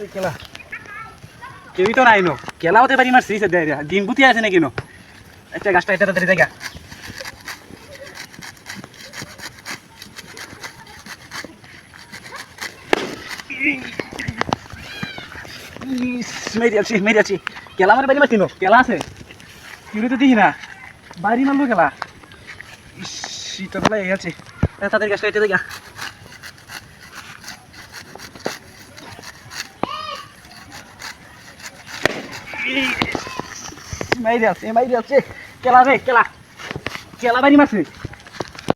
কেলা কেউই তো নাই নো কেলা হতে পারি মারছি দিন বুতি আছে নাকি নো একটা গাছটা এটা তাড়াতাড়ি জায়গা মেরে আছি কেলা আমার বাড়ি মারছি নো কেলা আছে কেউ তো দেখি না বাড়ি মারলো কেলা শীতলা এই আছে তাদের গাছটা এটা জায়গা মাইরে আছে কেলা রে কেলা কেলা বাড়ি মারছে